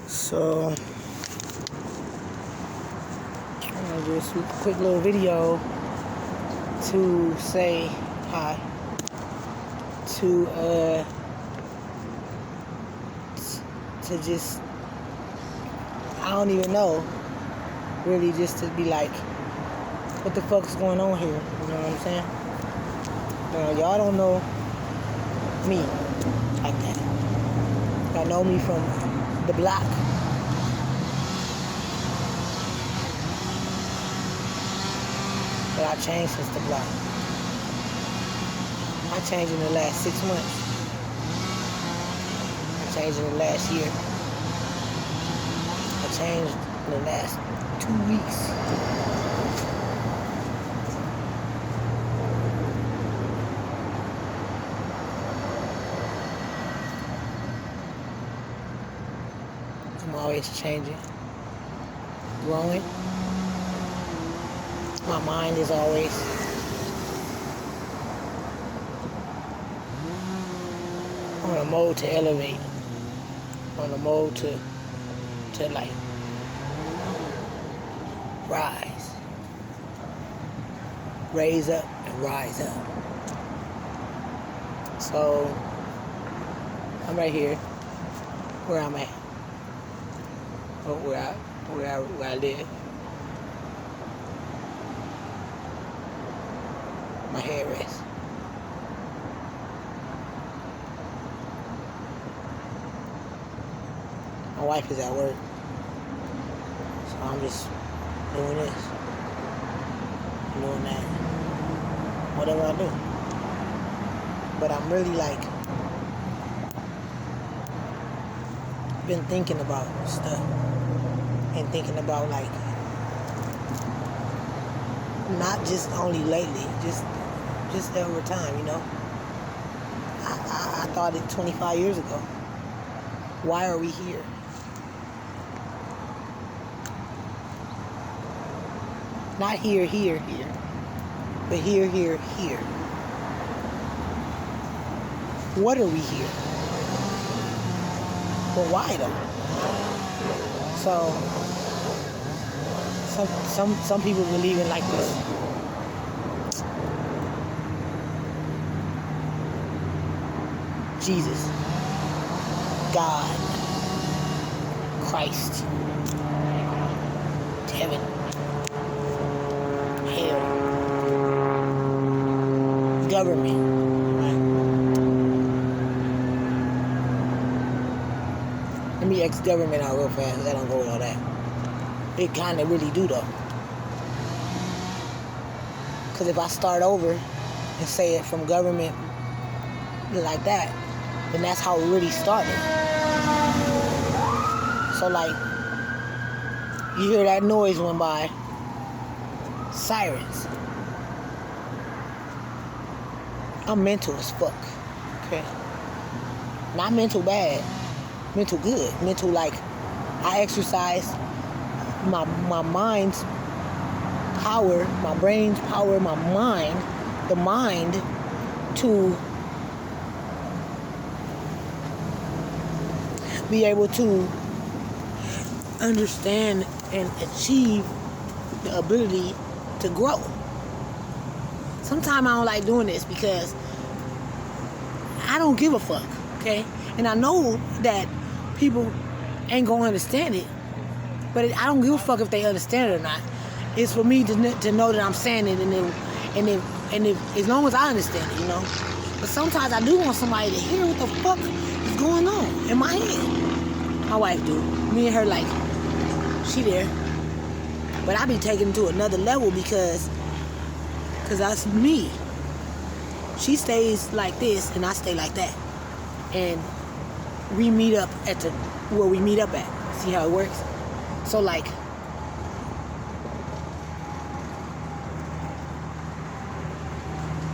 So, I'm gonna do a quick little video to say hi to just, I don't even know, really, just to be like, what the fuck is going on here? You know what I'm saying? Y'all don't know me like that. Y'all know me from the block. But I changed since the block. I changed in the last 6 months. I changed in the last year. I changed in the last 2 weeks. I'm always changing, growing. My mind is always on a mode to elevate, on a mode to like rise, raise up and rise up. So I'm right here where I'm at, where I live. My hair rests. My wife is at work, so I'm just doing this, doing that, whatever I do. But I'm really like, been thinking about stuff, and thinking about like, not just only lately, just over time, you know. I thought it 25 years ago. Why are we here? Not here, but here. What are we here? But why though? So some people believe in like this. Jesus, God, Christ, heaven, hell, government, right? Let me X government out real fast. I don't go with all that. It kind of really do though. Because if I start over and say it from government like that, then that's how it really started. So like, you hear that noise went by, sirens. I'm mental as fuck, okay? Not mental bad, mental good. Mental like, I exercise my mind's power, my brain's power, my mind, the mind to be able to understand and achieve the ability to grow. Sometimes I don't like doing this because I don't give a fuck, okay? And I know that people ain't gonna understand it, but I don't give a fuck if they understand it or not. It's for me to know that I'm saying it, and if as long as I understand it, you know. But sometimes I do want somebody to hear what the fuck is going on in my head. My wife do. Me and her like, she there. But I be taking it to another level because that's me. She stays like this and I stay like that. And we meet up at where we meet up at. See how it works? So like,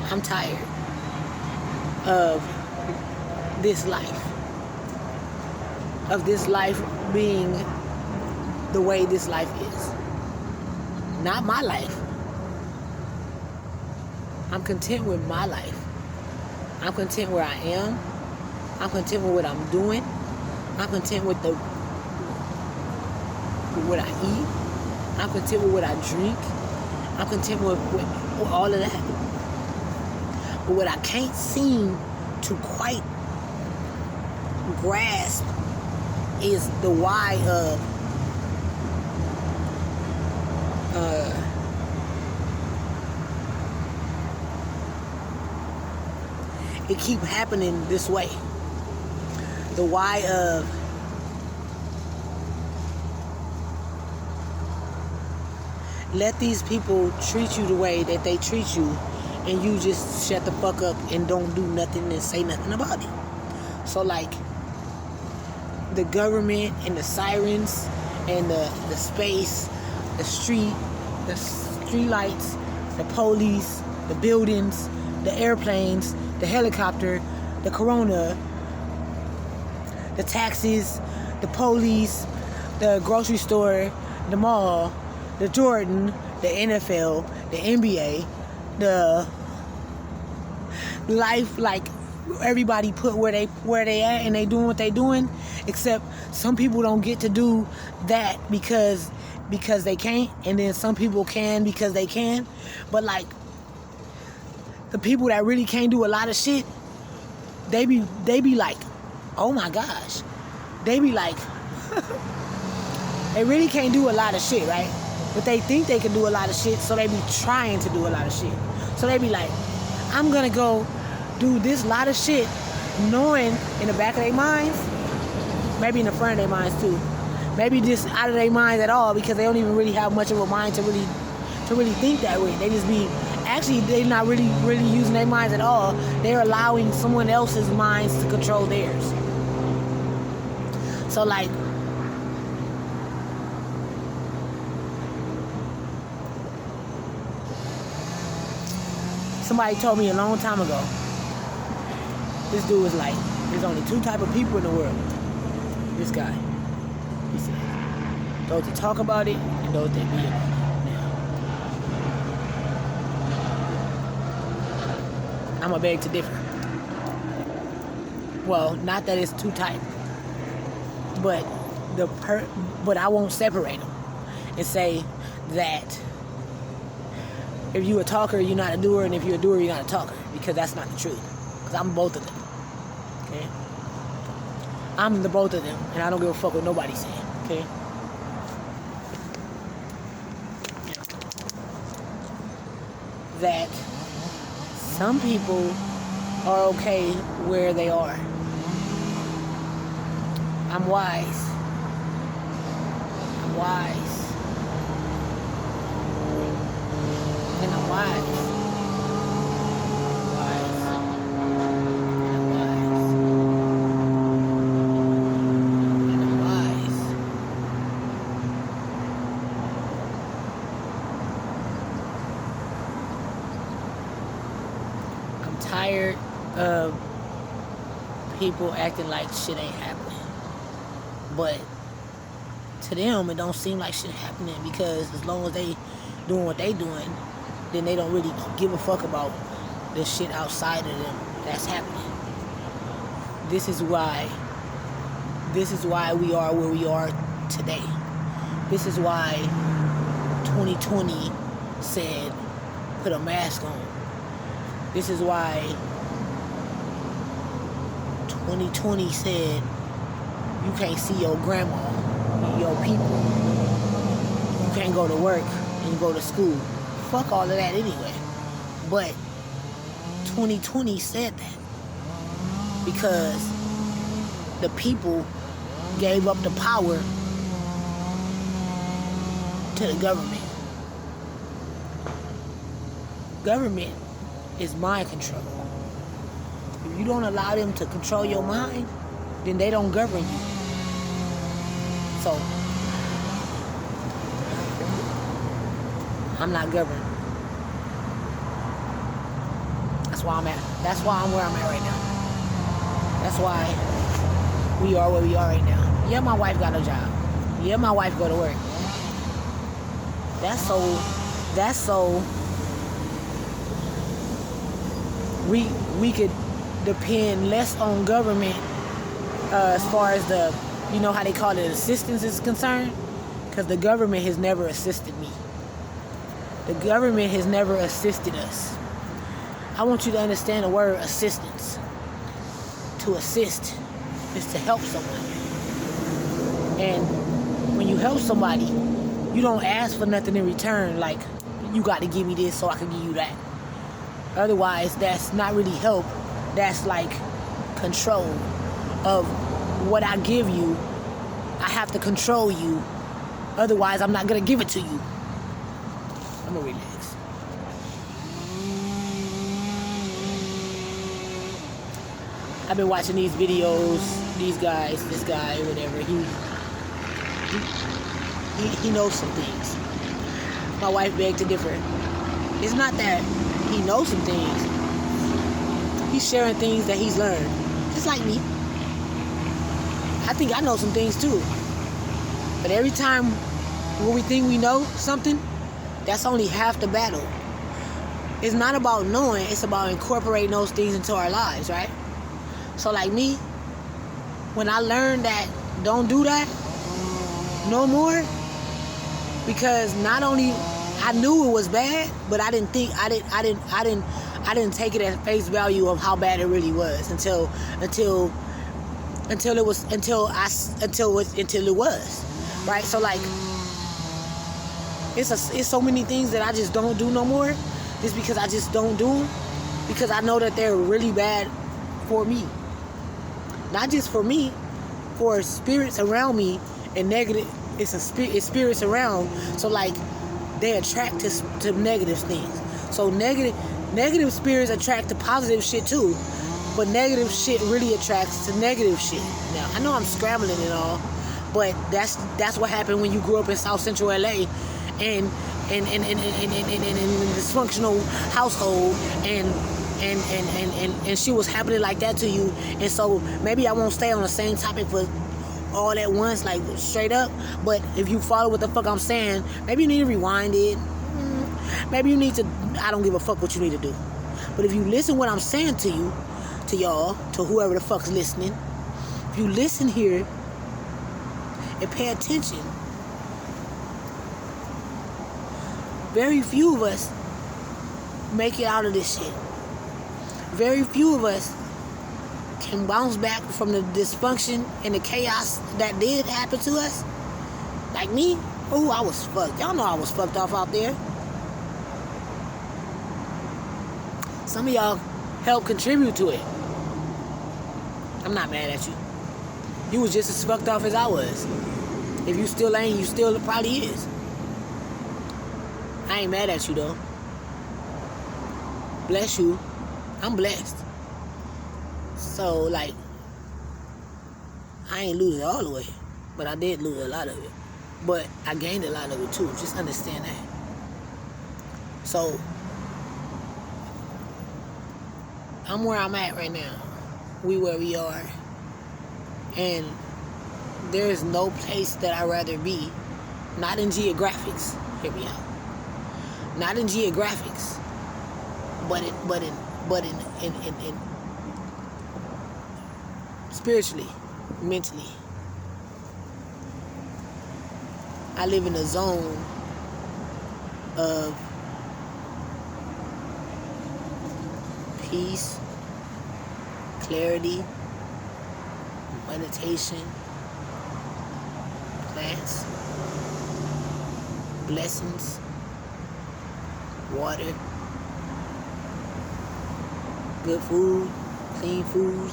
I'm tired of this life. Of this life being the way this life is. Not my life. I'm content with my life. I'm content where I am. I'm content with what I'm doing. I'm content with with what I eat. I'm content with what I drink. I'm content with all of that. But what I can't seem to quite grasp is the why of it keep happening this way. The why of let these people treat you the way that they treat you, and you just shut the fuck up and don't do nothing and say nothing about it. So like the government and the sirens and the space, the street lights, the police, the buildings, the airplanes, the helicopter, the corona, the taxis, the police, the grocery store, the mall, the Jordan, the NFL, the NBA, the life, like everybody put where they at and they doing what they doing, except some people don't get to do that because they can't, and then some people can because they can. But like the people that really can't do a lot of shit, they be like, oh my gosh, they be like they really can't do a lot of shit, right? But they think they can do a lot of shit, so they be trying to do a lot of shit. So they be like, I'm gonna go do this lot of shit, knowing in the back of their minds, maybe in the front of their minds too, maybe just out of their minds at all, because they don't even really have much of a mind to really think that way. They just be, actually they're not really using their minds at all. They're allowing someone else's minds to control theirs. So like, somebody told me a long time ago, this dude was like, there's only two type of people in the world. This guy, he said, those that talk about it and those that be about it. Now, I'm a beg to differ. Well, not that it's two type, but but I won't separate them and say that if you a talker, you're not a doer, and if you're a doer, you're not a talker, because that's not the truth. Because I'm both of them. Okay? I'm the both of them, and I don't give a fuck what nobody's saying. Okay? That some people are okay where they are. I'm wise. I'm wise. And I'm wise. I'm tired of people acting like shit ain't happening. But to them, it don't seem like shit happening, because as long as they doing what they doing, then they don't really give a fuck about the shit outside of them that's happening. This is why we are where we are today. This is why 2020 said, put a mask on. This is why 2020 said, you can't see your grandma, your people. You can't go to work and go to school. Fuck all of that anyway. But 2020 said that because the people gave up the power to the government. Government is mind control. If you don't allow them to control your mind, then they don't govern you. So I'm not governed. That's why I'm at. That's why I'm where I'm at right now. That's why we are where we are right now. Yeah, my wife got no job. Yeah, my wife go to work. That's so we could depend less on government as far as the, you know how they call it, assistance is concerned. Because the government has never assisted me. The government has never assisted us. I want you to understand the word assistance. To assist is to help someone. And when you help somebody, you don't ask for nothing in return, like, you got to give me this so I can give you that. Otherwise, that's not really help. That's like control of what I give you. I have to control you. Otherwise, I'm not going to give it to you. I'm going to relax. I've been watching these videos, these guys, this guy, whatever. He knows some things. My wife begged to differ. It's not that he knows some things. He's sharing things that he's learned. Just like me. I think I know some things too. But every time when we think we know something, that's only half the battle. It's not about knowing, it's about incorporating those things into our lives, right? So like me, when I learned that don't do that no more, because not only I knew it was bad, but I didn't take it at face value of how bad it really was until it was, right? So like, it's so many things that I just don't do no more, just because I just don't do them, because I know that they're really bad for me. Not just for me, for spirits around me, and negative. It's spirits around. So like, they attract to negative things. So negative spirits attract to positive shit too, but negative shit really attracts to negative shit. Now I know I'm scrambling and all, but that's what happened when you grew up in South Central LA, and in a dysfunctional household, and shit was happening like that to you. And so maybe I won't stay on the same topic for all at once, like straight up, but if you follow what the fuck I'm saying, maybe you need to rewind it. Maybe you need to, I don't give a fuck what you need to do. But if you listen what I'm saying to you, to y'all, to whoever the fuck's listening, if you listen here and pay attention, very few of us make it out of this shit. Very few of us can bounce back from the dysfunction and the chaos that did happen to us. Like me, oh, I was fucked. Y'all know I was fucked off out there. Some of y'all helped contribute to it. I'm not mad at you. You was just as fucked off as I was. If you still ain't, you still probably is. I ain't mad at you though. Bless you. I'm blessed. So, like, I ain't lose it all the way, but I did lose a lot of it. But I gained a lot of it too. Just understand that. So, I'm where I'm at right now. We where we are. And there is no place that I'd rather be. Not in geographics. Hear me out. Not in geographics. But in spiritually, mentally. I live in a zone of peace, clarity, meditation, plants, blessings, water, good food, clean food,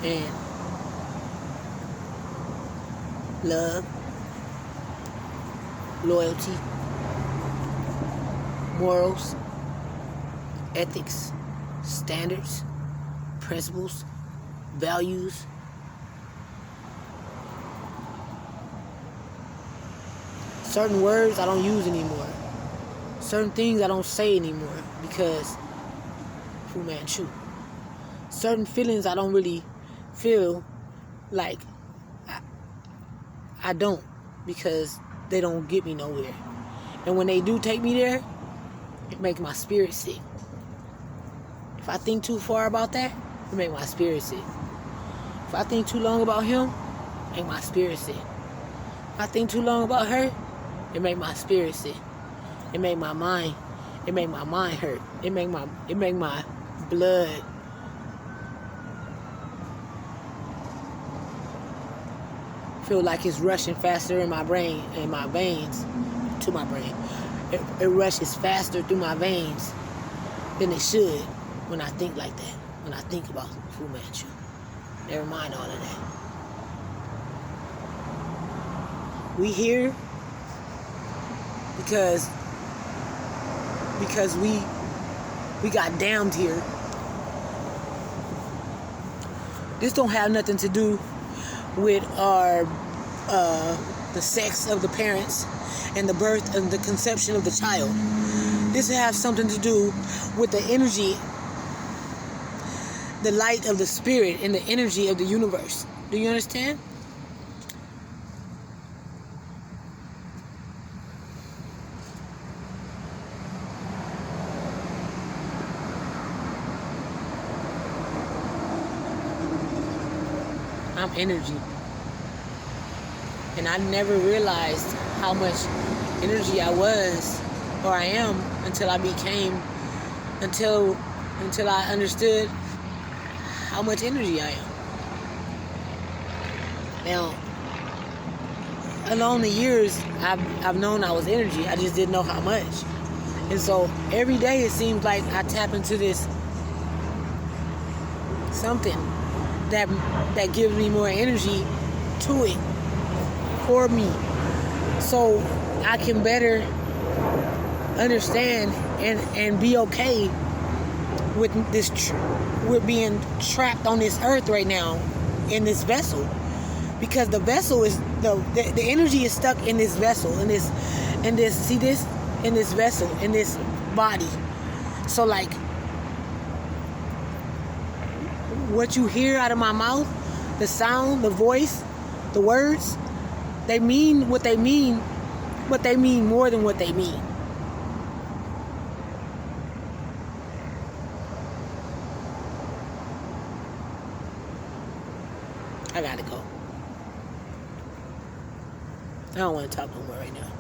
and love, loyalty, morals, ethics, standards, principles, values. Certain words I don't use anymore. Certain things I don't say anymore because Fu Manchu. Certain feelings I don't really feel like I don't, because they don't get me nowhere. And when they do take me there, it makes my spirit sick. If I think too far about that, it makes my spirit sick. If I think too long about him, make my spirit sick. If I think too long about her, it make my spirit sick. It make my mind hurt. It make my blood feel like it's rushing faster in my brain, in my veins, to my brain. It rushes faster through my veins than it should when I think like that. When I think about Fu Manchu. Never mind all of that. We here because we got damned here. This don't have nothing to do with the sex of the parents and the birth and the conception of the child. This has something to do with the energy, the light of the spirit and the energy of the universe. Do you understand? I'm energy. And I never realized how much energy I was or I am until I understood how much energy I am. Now, along the years, I've known I was energy. I just didn't know how much. And so every day it seems like I tap into this something that gives me more energy to it, for me, so I can better understand and be okay with this, with being trapped on this earth right now in this vessel, because the vessel is the energy is stuck in this vessel, in this vessel, in this body. So like, what you hear out of my mouth, the sound, the voice, the words, they mean what they mean, but they mean more than what they mean. I gotta go. I don't want to talk no more right now.